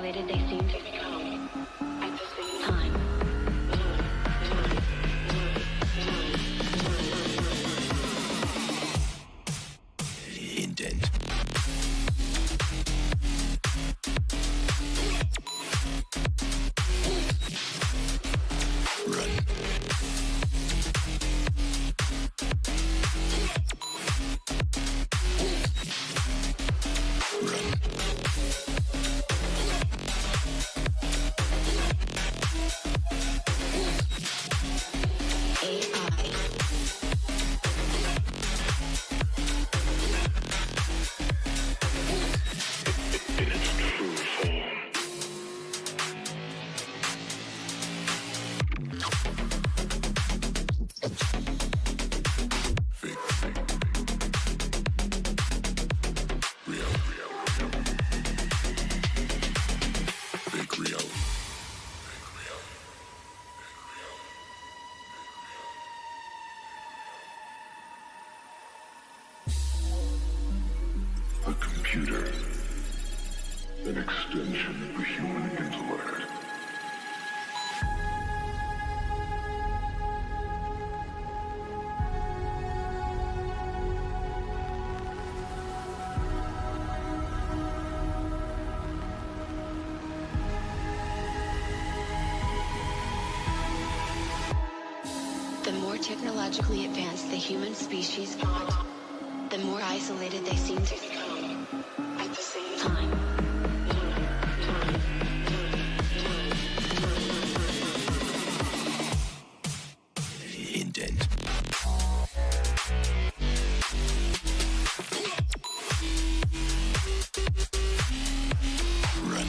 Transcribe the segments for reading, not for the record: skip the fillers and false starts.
isolated they seem to become at the same time. Indent. Run. A computer, an extension of the human intellect. The more technologically advanced the human species got, the more isolated they seem to become at the same time. Indent. Run.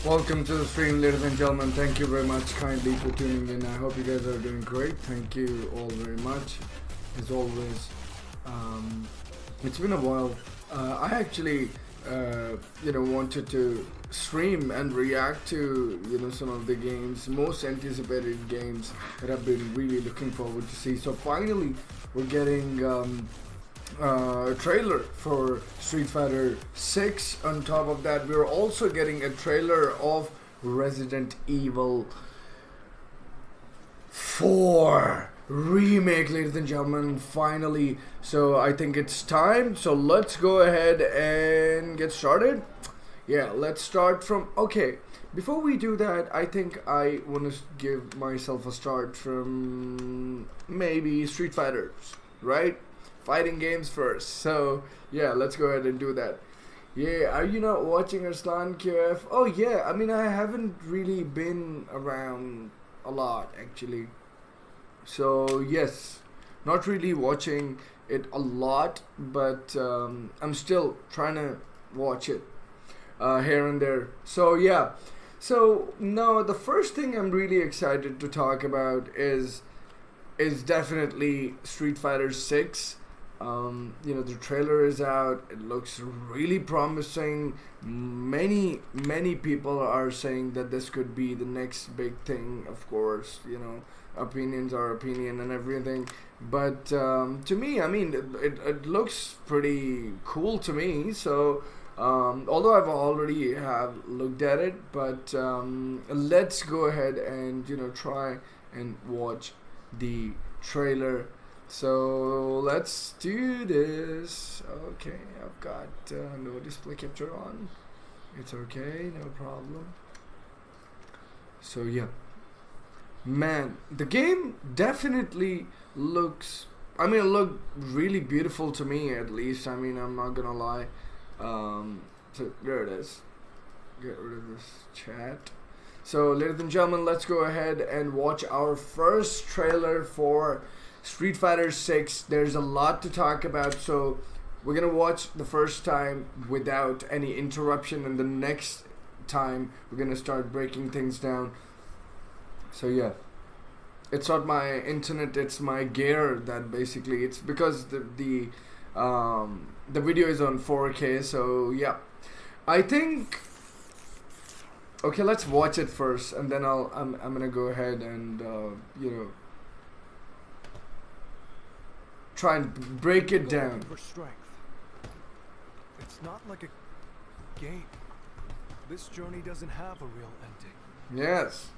Welcome to the stream, ladies and gentlemen. Thank you very much kindly for tuning in. I hope you guys are doing great. Thank you all very much. As always, it's been a while. I actually, wanted to stream and react to, some of the games, most anticipated games that I've been really looking forward to see. So finally, we're getting a trailer for Street Fighter 6. On top of that, we're also getting a trailer of Resident Evil 4 remake, ladies and gentlemen, finally. So I think it's time, so let's go ahead and get started. Yeah, let's start from, okay, before we do that, I think I want to give myself a start from maybe Street Fighters, right? Fighting games first. So yeah, let's go ahead and do that. Yeah, are you not watching Arslan QF? Oh yeah, I mean, I haven't really been around a lot actually. So yes, not really watching it a lot, but I'm still trying to watch it here and there. So yeah, So now the first thing I'm really excited to talk about is definitely Street Fighter 6. The trailer is out. It looks really promising. Many people are saying that this could be the next big thing. Of course, opinions are opinion and everything. But to me, I mean, it looks pretty cool to me. So although I've already have looked at it, but let's go ahead and try and watch the trailer. So let's do this. Okay, I've got no display capture on. It's okay, no problem. So yeah, man, the game definitely looks, I mean, it looked really beautiful to me, at least. I mean, I'm not gonna lie. So there it is. Get rid of this chat. So ladies and gentlemen, let's go ahead and watch our first trailer for Street Fighter 6. There's a lot to talk about, so we're gonna watch the first time without any interruption, and the next time we're gonna start breaking things down. So yeah, it's not my internet, it's my gear that basically, it's because the video is on 4K. So yeah, I think, okay, let's watch it first, and then I'm gonna go ahead and try and break it down. For strength. It's not like a game. This journey doesn't have a real ending. Yes.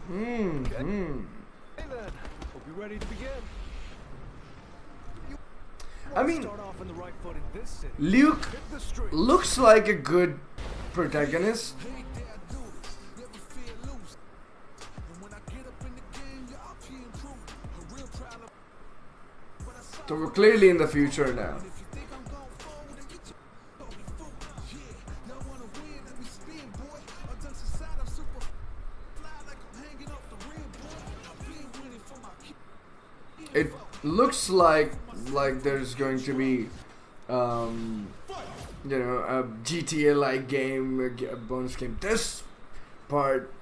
Hey then, hope you're ready to begin. I mean, Start off on the right foot in this city. Luke Hit the street. looks like a good protagonist. So we're clearly in the future now. It looks like there's going to be a GTA like game, a bonus game. This part,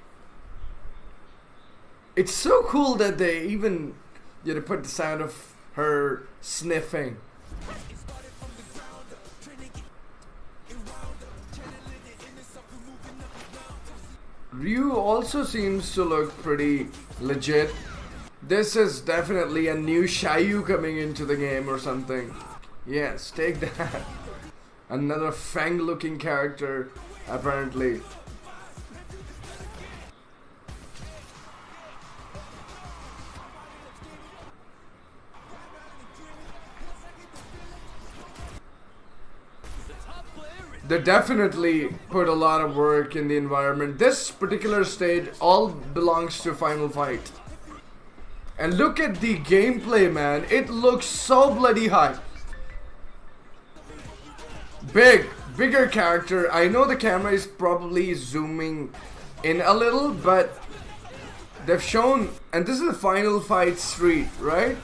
it's so cool that they even put the sound of her sniffing. Ryu also seems to look pretty legit. This is definitely a new Shayu coming into the game or something. Yes, take that. Another Fang looking character, apparently. They definitely put a lot of work in the environment. This particular stage all belongs to Final Fight. And look at the gameplay, man. It looks so bloody high. Bigger character. I know the camera is probably zooming in a little, but they've shown, and this is the Final Fight Street, right?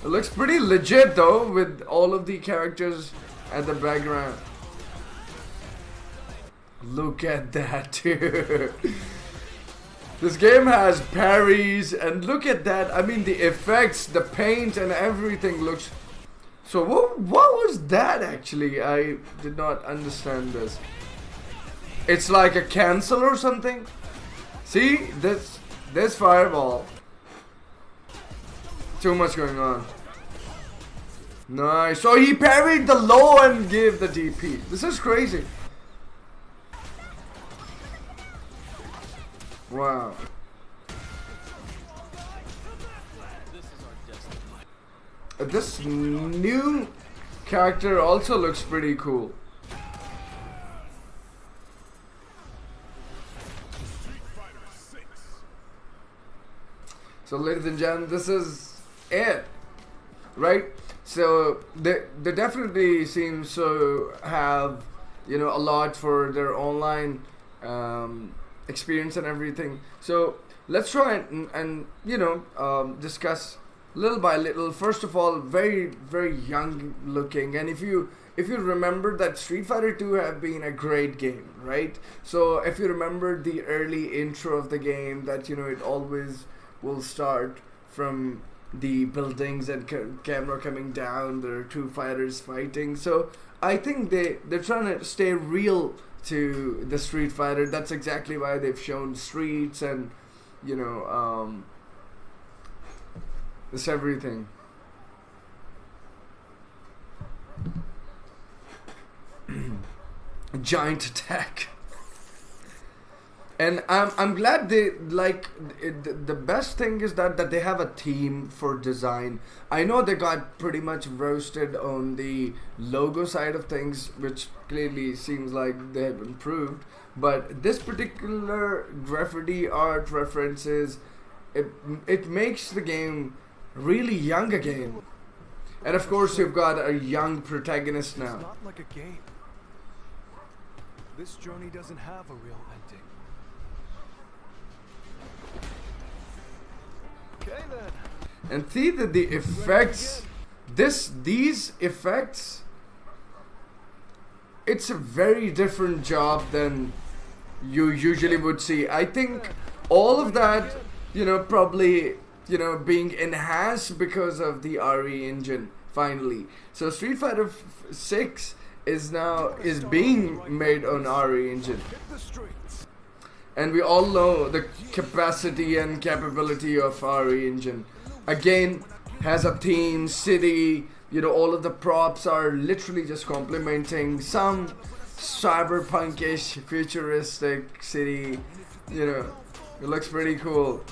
It looks pretty legit though, with all of the characters at the background. Look at that, dude. This game has parries, and look at that. I mean, the effects, the paint, and everything looks. So what was that actually? I did not understand this. It's like a cancel or something. See this fireball. Too much going on. Nice. So he parried the low and gave the DP. This is crazy. Wow. This new character also looks pretty cool. So ladies and gentlemen, this is it, right? So they definitely seem to have a lot for their online experience and everything. So let's try and discuss little by little. First of all, very young looking, and if you if you remember that Street Fighter 2 have been a great game, right? So if you remember the early intro of the game, that it always will start from the buildings and camera coming down, there are two fighters fighting. So I think they're trying to stay real to the Street Fighter. That's exactly why they've shown streets and this everything. Giant attack. And I'm glad they the best thing is that they have a theme for design. I know they got pretty much roasted on the logo side of things, which clearly seems like they have improved, but this particular graffiti art references, it makes the game really young again. And of course you've got a young protagonist now. It's not like a game. This journey doesn't have a real ending. Okay then. And see that the effects, these effects, it's a very different job than you usually would see. I think all of that, probably, being enhanced because of the RE engine finally. So Street Fighter 6 is being made on RE engine. And we all know the capacity and capability of RE engine. Again, has a theme, city, all of the props are literally just complementing some cyberpunkish, futuristic city. It looks pretty cool.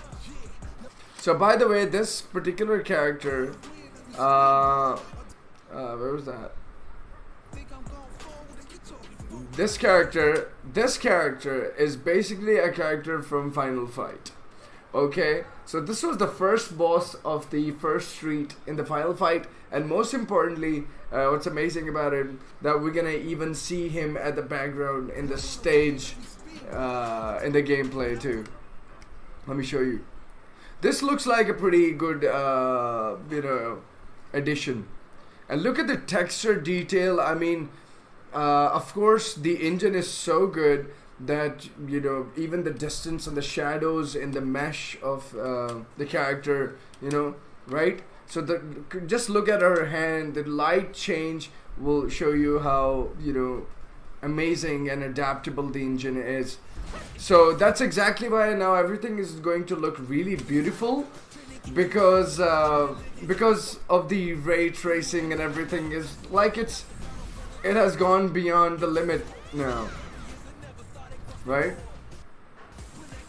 So by the way, this particular character, where was that? This character is basically a character from Final Fight. Okay, so this was the first boss of the first street in the Final Fight, and most importantly, what's amazing about it, that we're gonna even see him at the background in the stage, in the gameplay too. Let me show you. This looks like a pretty good, addition. And look at the texture detail. I mean, of course, the engine is so good that even the distance and the shadows in the mesh of the character, right? So just look at her hand. The light change will show you how amazing and adaptable the engine is. So that's exactly why now everything is going to look really beautiful, because of the ray tracing and everything is like it has gone beyond the limit now, right?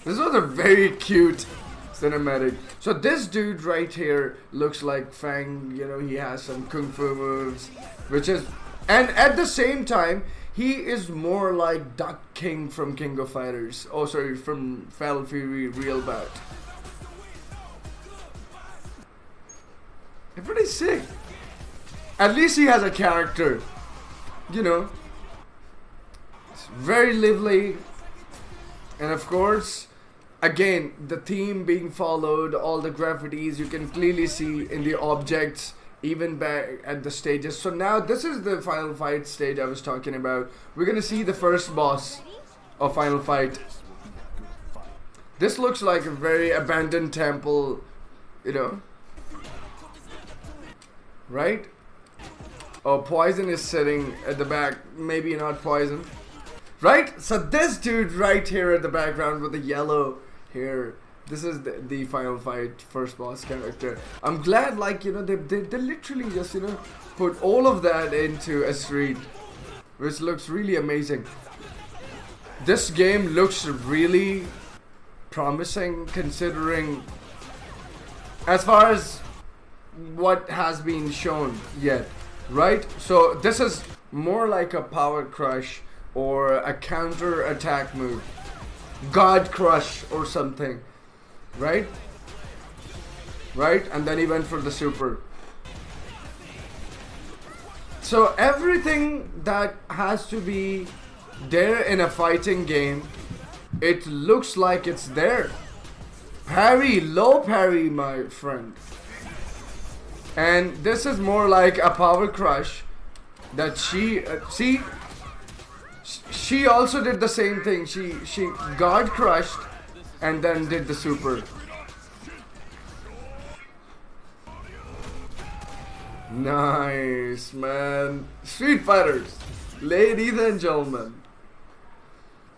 This was a very cute cinematic. So this dude right here looks like Fang, he has some kung fu moves, and at the same time he is more like Duck King from King of Fighters. Oh sorry, from Fatal Fury Real Bat. It's pretty sick. At least he has a character. It's very lively. And of course, again, the theme being followed, all the graffitis you can clearly see in the objects, even back at the stages. So now this is the Final Fight stage I was talking about. We're gonna see the first boss of Final Fight. This looks like a very abandoned temple, right? Oh, Poison is sitting at the back. Maybe not Poison. Right? So this dude right here at the background with the yellow hair, this is the Final Fight first boss character. I'm glad, they literally just, put all of that into a street, which looks really amazing. This game looks really promising considering as far as what has been shown yet. Right? So this is more like a power crush or a counter attack move. God crush or something. Right? Right? And then he went for the super. So everything that has to be there in a fighting game, it looks like it's there. Parry, low parry, my friend. And this is more like a power crush, that she see. She also did the same thing. She got crushed and then did the super. Nice, man. Street Fighters, ladies and gentlemen.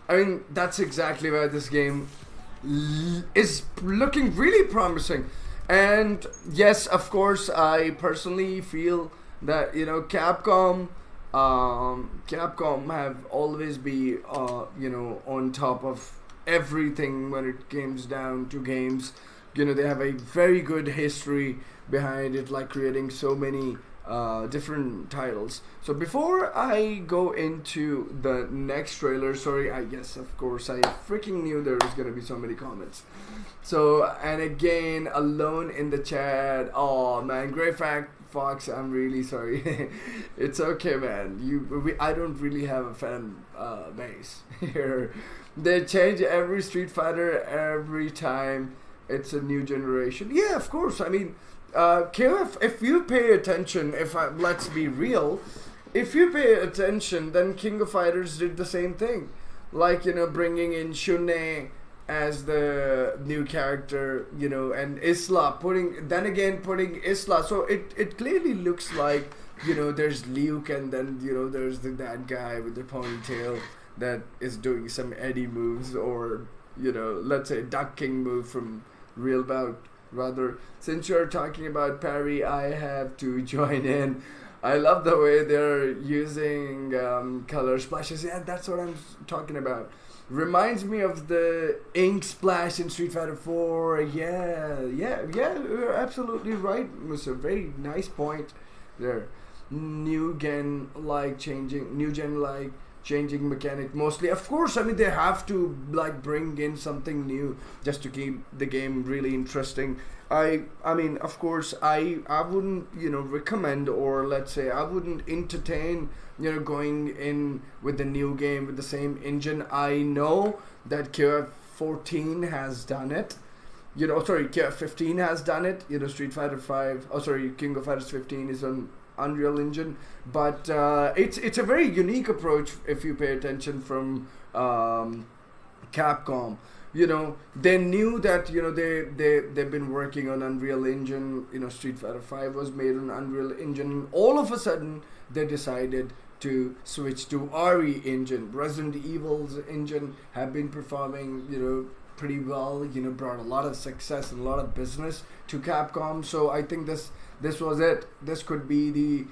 I mean, that's exactly why this game is looking really promising. And yes, of course, I personally feel that, you know, Capcom have always be you know, on top of everything when it comes down to games. You know, they have a very good history behind it, like creating so many different titles. So before I go into the next trailer, sorry, I guess of course I freaking knew there was gonna be so many comments. So, and again, Alone in the chat, oh man, Grey Fox, I'm really sorry. It's okay, man. I don't really have a fan base here. They change every Street Fighter every time it's a new generation. Yeah, of course. I mean, KOF, if you pay attention, let's be real, if you pay attention, then King of Fighters did the same thing. Like, you know, bringing in Shunne as the new character, you know, and Isla, putting Isla. So it clearly looks like, you know, there's Luke, and then, you know, there's that guy with the ponytail that is doing some Eddie moves, or, you know, let's say Duck King move from Real Bout. Rather, since you're talking about parry, I have to join in. I love the way they're using color splashes. Yeah, that's what I'm talking about. Reminds me of the ink splash in Street Fighter 4. Yeah, you're absolutely right, Mr. Very nice point there. New gen like changing mechanic mostly. Of course, I mean, they have to like bring in something new just to keep the game really interesting. I mean, of course, I wouldn't, you know, recommend, or let's say I wouldn't entertain, you know, going in with the new game with the same engine. I know that KOF 14 has done it. You know, sorry, KOF 15 has done it. You know, Street Fighter 5, oh sorry, King of Fighters 15 is on Unreal Engine, but it's a very unique approach if you pay attention from Capcom. You know, they knew that, you know, they've been working on Unreal Engine. You know, Street Fighter 5 was made on Unreal Engine. All of a sudden, they decided to switch to RE Engine. Resident Evil's engine have been performing, you know, pretty well. You know, brought a lot of success and a lot of business to Capcom. So I think this was it. This could be the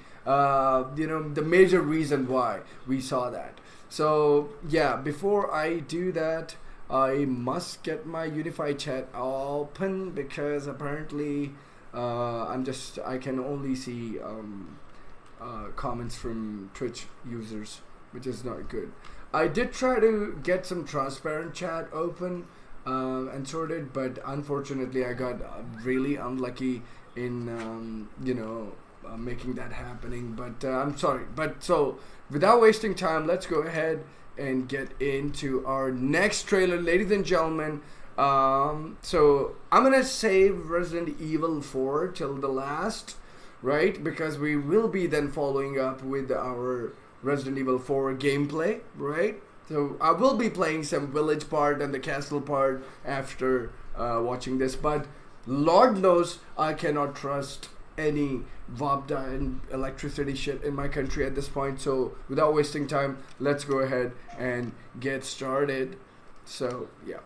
you know, the major reason why we saw that. So yeah, before I do that, I must get my Unified chat open, because apparently I can only see comments from Twitch users, which is not good. I did try to get some transparent chat open and sorted, but unfortunately I got really unlucky in you know, making that happening. But I'm sorry. But so without wasting time, let's go ahead and get into our next trailer, ladies and gentlemen. So I'm gonna save Resident Evil 4 till the last, right? Because we will be then following up with our Resident Evil 4 gameplay, right? So I will be playing some village part and the castle part after watching this, but Lord knows I cannot trust any VOBDA and electricity shit in my country at this point. So without wasting time, let's go ahead and get started. So yeah.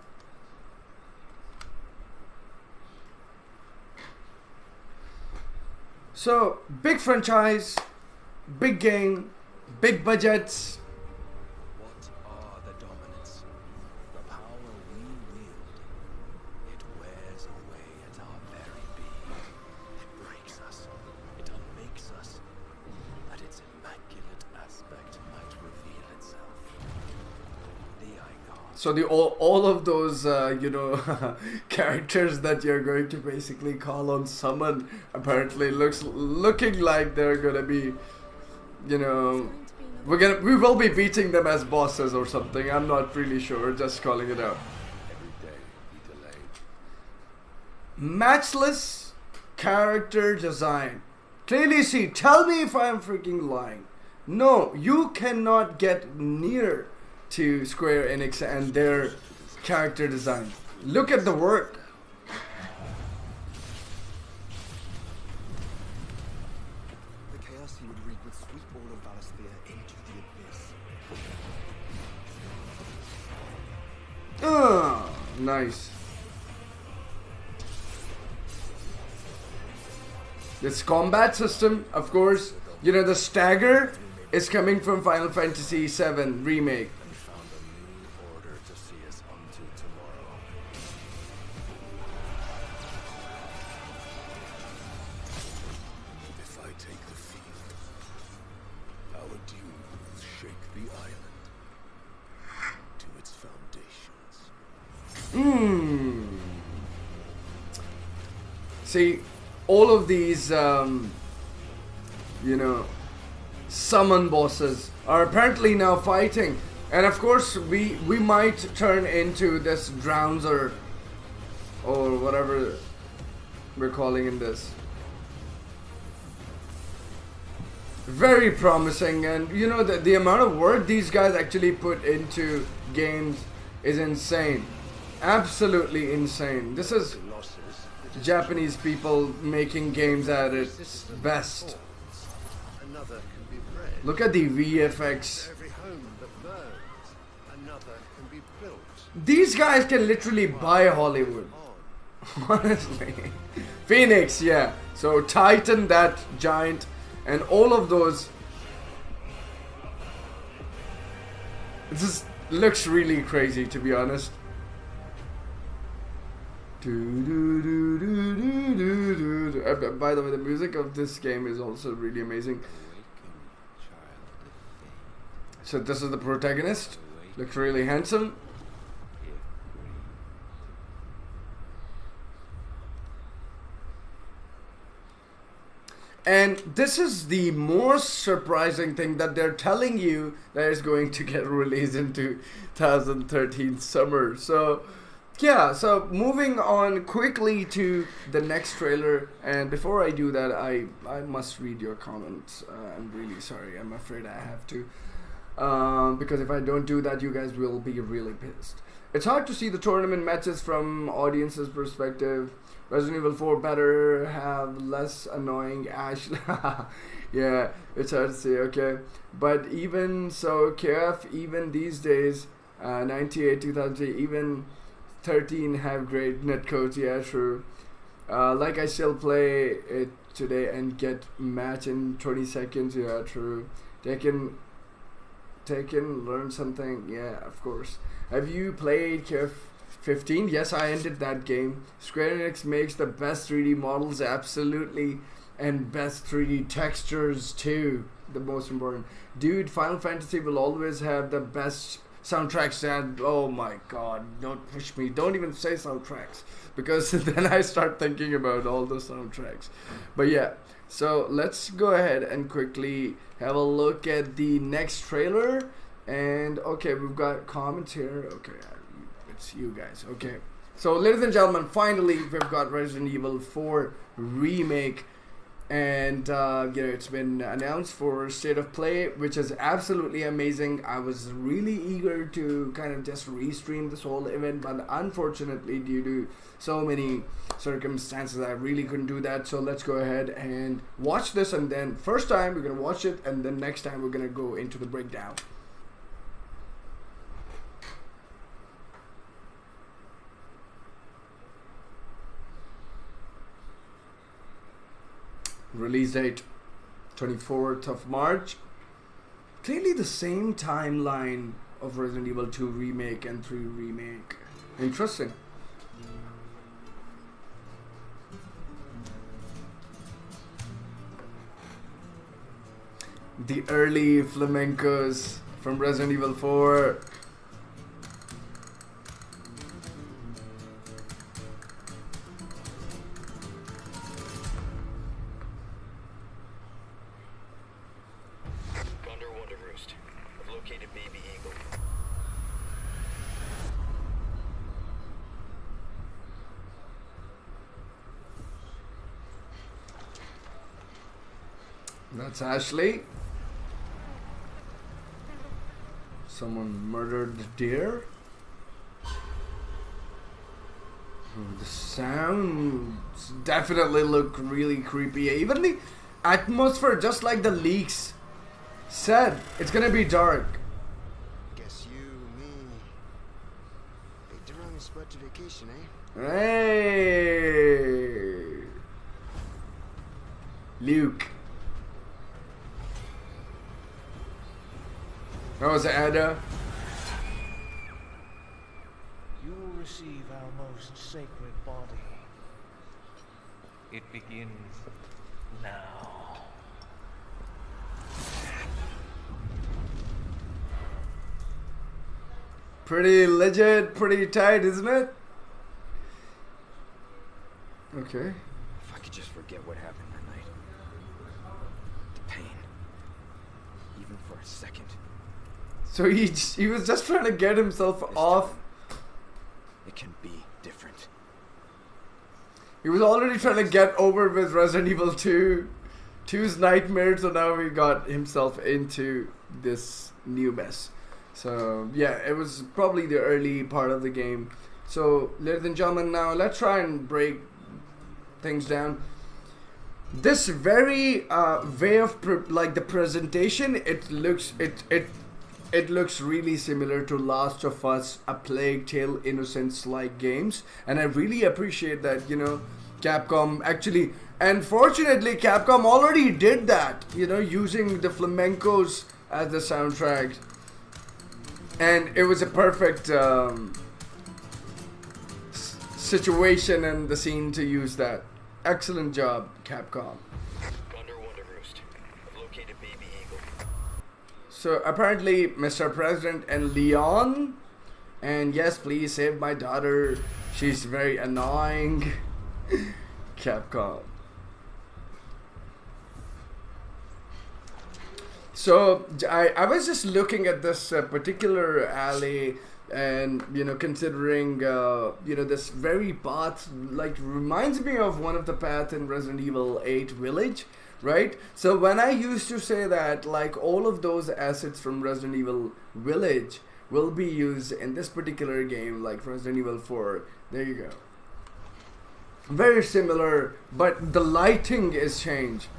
So big franchise, big game, big budgets. What are the dominants? The power we wield. It wears away at our very being. It breaks us. It unmakes us. That its immaculate aspect might reveal itself. The icon. So the all of those you know, characters that you're going to basically call on summon apparently looking like they're gonna be, you know, we will be beating them as bosses or something. I'm not really sure, just calling it out. Every day we delay. Matchless character design. Clearly see, tell me if I'm freaking lying. No, you cannot get near to Square Enix and their character design. Look at the work. The chaos he would wreak would sweep all of Valosphere into the abyss. Ah, nice. This combat system, of course, you know, the stagger is coming from Final Fantasy VII Remake. And found a new order to see us unto tomorrow. If I take the field, our duel will shake the island to its foundations. See, all of these, you know, summon bosses are apparently now fighting, and of course we might turn into this drowser or whatever we're calling in this. Very promising, and you know the amount of work these guys actually put into games is insane, absolutely insane. This is Japanese people making games at its best. Another can be bred. Look at the VFX. Every home that burns, another can be built. These guys can literally buy Hollywood. Honestly. Phoenix, yeah. So Titan, that giant, and all of those. It just looks really crazy, to be honest. By the way, the music of this game is also really amazing. So this is the protagonist. Looks really handsome. And this is the most surprising thing that they're telling you that is going to get released in 2013 summer. So yeah, so moving on quickly to the next trailer, and before I do that, I must read your comments. I'm really sorry, I'm afraid I have to, because if I don't do that, you guys will be really pissed. It's hard to see the tournament matches from audience's perspective. Resident Evil 4 better have less annoying Ashley. Yeah, it's hard to see, okay. But even so, KF, even these days, 98, 2000, even 13 have great netcodes, yeah, true. Like I still play it today and get match in 20 seconds, yeah, true. Taken, learn something, yeah, of course. Have you played KF 15? Yes, I ended that game. Square Enix makes the best 3D models, absolutely, and best 3D textures too, the most important. Dude, Final Fantasy will always have the best soundtracks, and oh my god, don't push me, don't even say soundtracks, because then I start thinking about all the soundtracks. But yeah, so let's go ahead and quickly have a look at the next trailer. And okay, we've got comments here. Okay, it's you guys. Okay, so ladies and gentlemen, finally we've got Resident Evil 4 Remake, and you know, it's been announced for State of Play, which is absolutely amazing. I was really eager to kind of just restream this whole event, but unfortunately due to so many circumstances I really couldn't do that. So let's go ahead and watch this, and then first time we're gonna watch it, and then next time we're gonna go into the breakdown. Release date 24th of March. Clearly the same timeline of Resident Evil 2 Remake and 3 Remake. Interesting. The early flamencos from Resident Evil 4. That's Ashley. Someone murdered the deer. The sounds definitely look really creepy. Even the atmosphere, just like the leaks said, it's gonna be dark. Guess you, me. Picked the wrong spot to vacation, eh? Hey, Luke. That was Ada. You will receive our most sacred body. It begins now. Pretty legit, pretty tight, isn't it? Okay. If I could just forget what happened that night. The pain. Even for a second. So he was just trying to get himself This off. time, it can be different. He was already trying to get over with Resident Evil 2's nightmare, so now he got himself into this new mess. So yeah, it was probably the early part of the game. So ladies and gentlemen, now let's try and break things down. This very way of like the presentation, it looks really similar to Last of Us, A Plague Tale, Innocence like games, and I really appreciate that, you know, Capcom actually, and fortunately Capcom already did that, you know, using the flamencos as the soundtrack, and it was a perfect situation and the scene to use that. Excellent job, Capcom. Under Wonder Roost. I've located Baby Eagle. So apparently Mr. President and Leon, and yes, please save my daughter, she's very annoying. Capcom. So I was just looking at this particular alley, and you know, considering you know, this very path like reminds me of one of the paths in Resident Evil 8 Village, right? So when I used to say that like all of those assets from Resident Evil Village will be used in this particular game, like Resident Evil 4, there you go. Very similar, but the lighting is changed.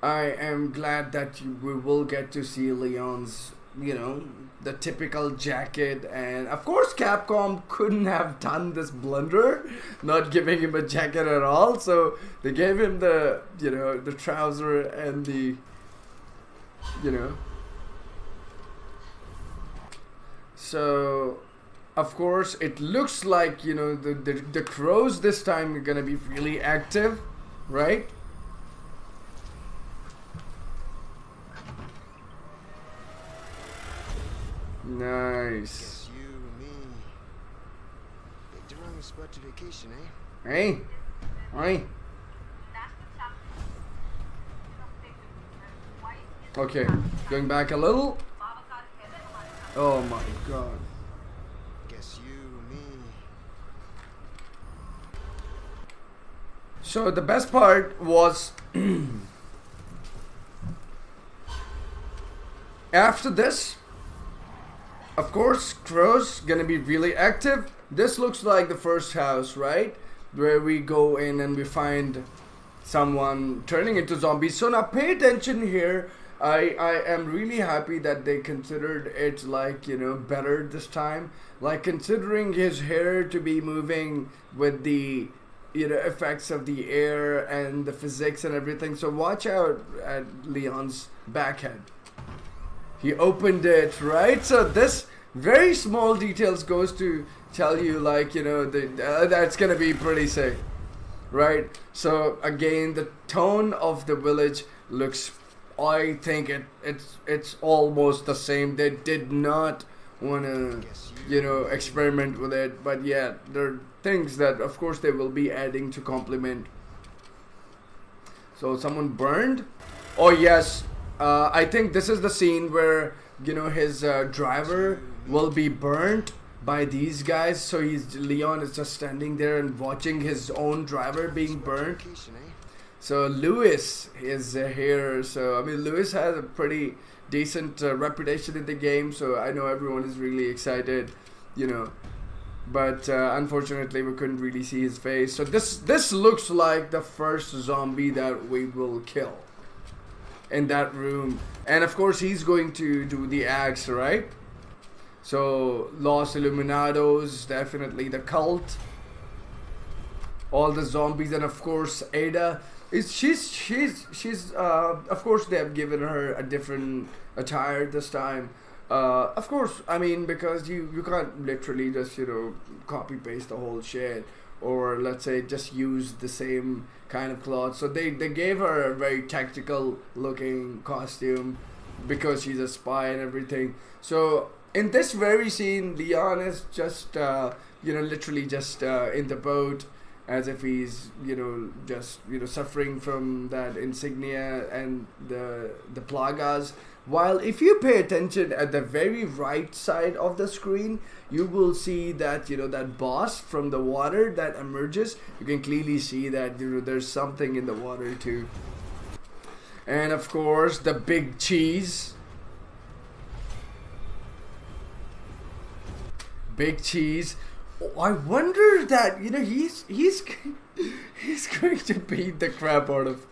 I am glad that we will get to see Leon's, you know, the typical jacket, and of course Capcom couldn't have done this blunder, not giving him a jacket at all, so they gave him the, you know, the trouser and the, you know. So of course it looks like, you know, the crows this time are gonna be really active, right? Nice. Guess you, me. Picked the wrong spot to vacation, eh? Hey, hey. Okay, going back a little. Oh my god. Guess you, me. So the best part was after this, of course, crows gonna be really active. This looks like the first house, right? Where we go in and we find someone turning into zombies. So now pay attention here. I am really happy that they considered it, like, you know, better this time. Like considering his hair to be moving with the, you know, effects of the air and the physics and everything. So watch out at Leon's backhead. He opened it, right? So this very small details goes to tell you, like, you know, that's gonna be pretty sick, right? So again, the tone of the village looks, I think it's almost the same. They did not want to, you know, experiment with it, but yeah, there are things that of course they will be adding to complement. So someone burned. Oh yes, I think this is the scene where, you know, his driver will be burnt by these guys. So Leon is just standing there and watching his own driver being burnt. Vacation, eh? So Lewis is here. So I mean, Lewis has a pretty decent reputation in the game, so I know everyone is really excited, you know. But unfortunately, we couldn't really see his face. So this looks like the first zombie that we will kill in that room. And of course, he's going to do the axe, right? So Los Illuminados, definitely the cult, all the zombies, and of course Ada. She's of course they have given her a different attire this time. Of course, I mean, because you can't literally just, you know, copy paste the whole shit, or let's say just use the same kind of cloth. So they gave her a very tactical looking costume because she's a spy and everything. So in this very scene, Leon is just you know, literally just in the boat, as if he's, you know, just, you know, suffering from that insignia and the plagas. While if you pay attention at the very right side of the screen, you will see that, you know, that boss from the water that emerges. You can clearly see that, you know, there's something in the water too. And of course, the big cheese. Big cheese. Oh, I wonder that, you know, he's going to beat the crap out of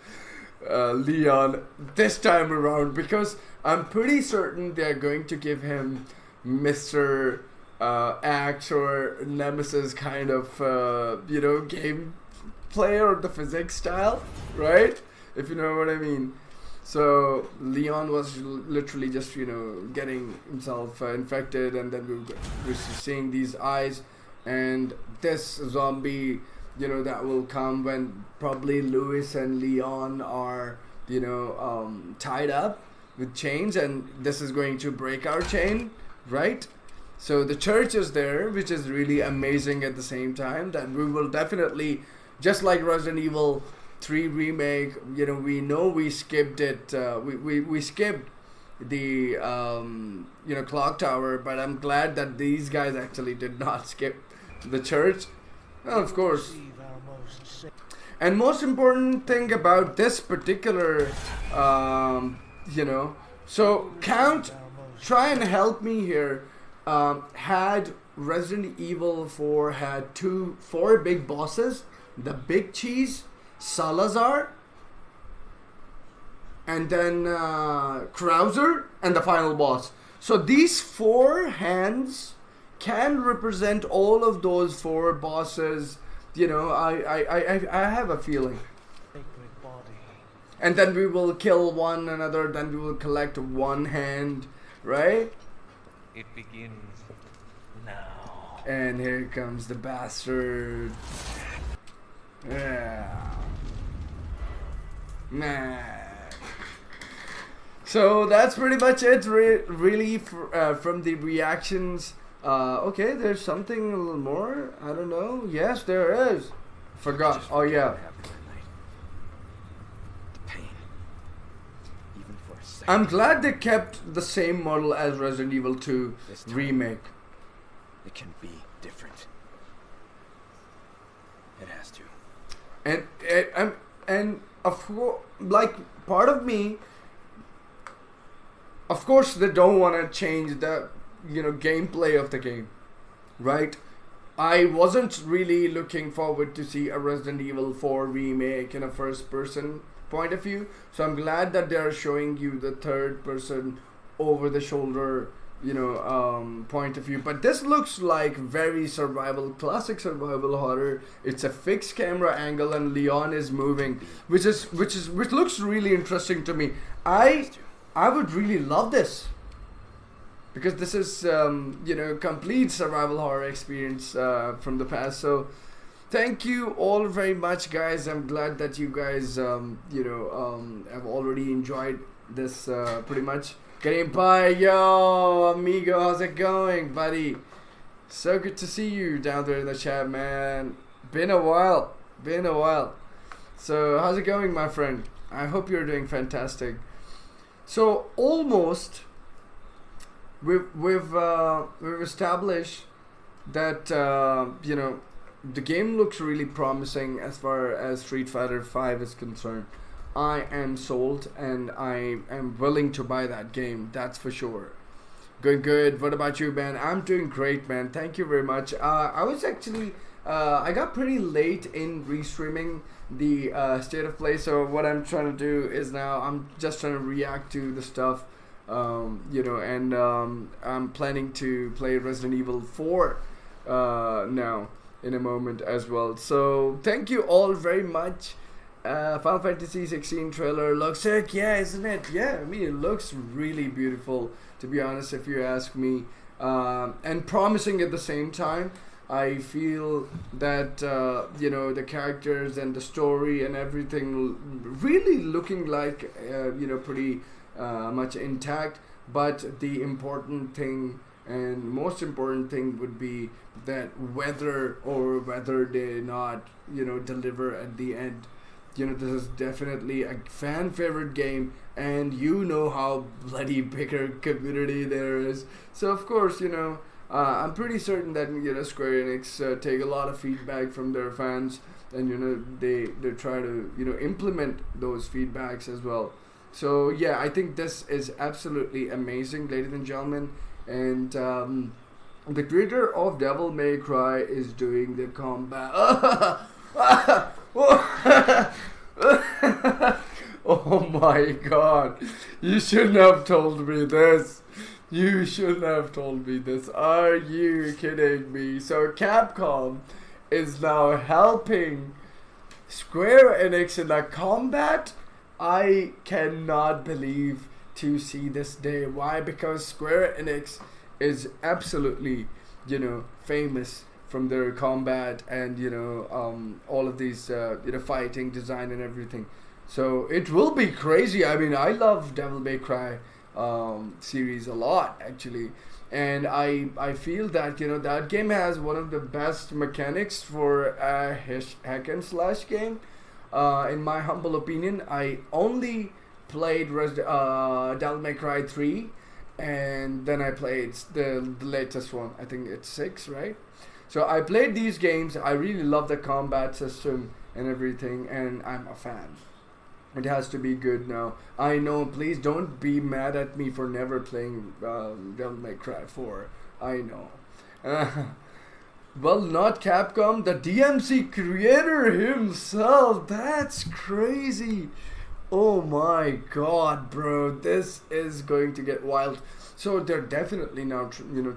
Leon this time around, because I'm pretty certain they're going to give him Mr. Axe or Nemesis kind of, you know, game play or the physics style, right? If you know what I mean. So Leon was literally just, you know, getting himself infected, and then we were seeing these eyes, and this zombie, you know, that will come when probably Louis and Leon are, you know, tied up with chains, and this is going to break our chain, right? So the church is there, which is really amazing at the same time, that we will definitely, just like Resident Evil 3 Remake, you know we skipped it, we skipped the, you know, clock tower, but I'm glad that these guys actually did not skip the church. Well, of course. And most important thing about this particular, you know, so Count, try and help me here. Had Resident Evil 4 had four big bosses, the Big Cheese, Salazar, and then Krauser, and the final boss. So these four hands can represent all of those four bosses. You know, I have a feeling. And then we will kill one another, then we will collect one hand, right? It begins now. And here comes the bastard. Yeah. Nah. So that's pretty much it, really, from the reactions. Okay, there's something a little more. I don't know. Yes, there is. Forgot. Oh yeah. I'm glad they kept the same model as Resident Evil 2 Remake. It can be different. It has to. And of course, like, part of me, of course, they don't want to change the, you know, gameplay of the game, right? I wasn't really looking forward to see a Resident Evil 4 remake in a first-person point of view, so I'm glad that they're showing you the third-person, over-the-shoulder, you know, point of view. But this looks like very classic survival horror. It's a fixed camera angle, and Leon is moving, which looks really interesting to me. I would really love this, because this is, you know, complete survival horror experience from the past. So thank you all very much, guys. I'm glad that you guys, you know, have already enjoyed this pretty much. Getting by, yo, amigo, how's it going, buddy? So good to see you down there in the chat, man. Been a while. So how's it going, my friend? I hope you're doing fantastic. So almost we've established that you know, the game looks really promising as far as Street Fighter V is concerned. I am sold and I am willing to buy that game. That's for sure. Good. What about you, man? I'm doing great, man. Thank you very much. I was actually, I got pretty late in restreaming the state of play. So what I'm trying to do is now I'm just trying to react to the stuff, and I'm planning to play Resident Evil 4 now in a moment as well. So thank you all very much. Final Fantasy 16 trailer looks sick, yeah, isn't it? Yeah, I mean, it looks really beautiful, to be honest, if you ask me, and promising at the same time. I feel that the characters and the story and everything really looking like pretty much intact. But the important thing and most important thing would be that whether they not deliver at the end. This is definitely a fan favorite game, and you know how bloody bigger community there is. So of course, I'm pretty certain that Square Enix take a lot of feedback from their fans, and they try to implement those feedbacks as well. So yeah, I think this is absolutely amazing, ladies and gentlemen. And the creator of Devil May Cry is doing the combat. Oh my god, you shouldn't have told me this. You shouldn't have told me this. Are you kidding me? So Capcom is now helping Square Enix in a combat. I cannot believe to see this day. Why? Because Square Enix is absolutely famous from their combat and all of these fighting design and everything. So it will be crazy. I mean, I love Devil May Cry series a lot actually, and I feel that that game has one of the best mechanics for a hack and slash game. In my humble opinion, I only played Devil May Cry 3, and then I played the latest one. I think it's 6, right? So I played these games. I really love the combat system and everything, and I'm a fan. It has to be good now. I know, please don't be mad at me for never playing Devil May Cry 4. I know. Well, not Capcom, the DMC creator himself. That's crazy. Oh my god, bro. This is going to get wild. So they're definitely now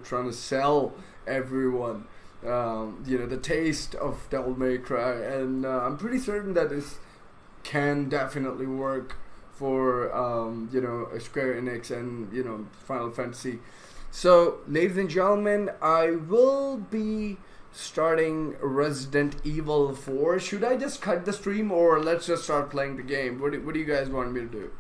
trying to sell everyone the taste of Devil May Cry, and I'm pretty certain that this can definitely work for Square Enix and Final Fantasy. So ladies and gentlemen, I will be starting Resident Evil 4. Should I just cut the stream, or let's just start playing the game? What do you guys want me to do?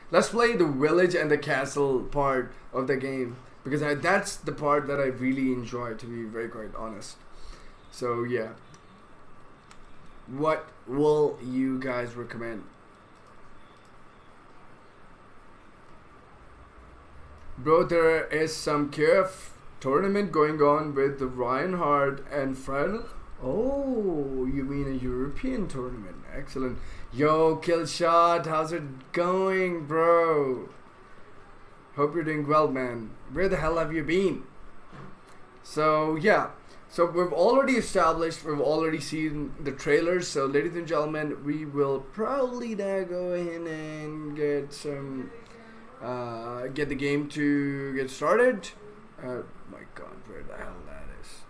Let's play the village and the castle part of the game, because that's the part that I really enjoy, to be very quite honest. So yeah, what will you guys recommend? Bro, there is some KF tournament going on with the Reinhardt and Fred. Oh, you mean a European tournament? Excellent. Yo, Killshot, how's it going, bro? Hope you're doing well, man. Where the hell have you been? So yeah, so we've already established, we've already seen the trailers. So ladies and gentlemen, we will probably now go ahead and get some get the game to get started. My god, where the hell that is?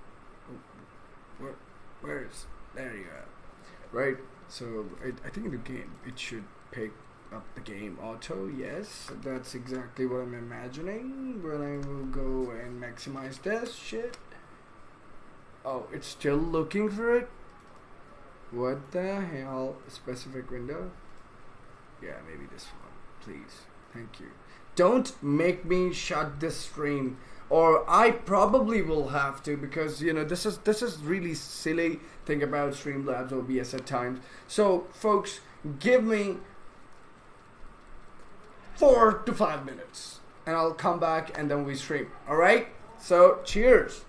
Where's there you go. Right, so I think in the game it should pick up the game auto. Yes, that's exactly what I'm imagining when I will go and maximize this shit. Oh, it's still looking for it? What the hell? Specific window? Yeah, maybe this one, please. Thank you. Don't make me shut this stream, or I probably will have to, because this is really silly thing about Streamlabs OBS at times. So folks, give me 4 to 5 minutes and I'll come back and then we stream. Alright? So cheers.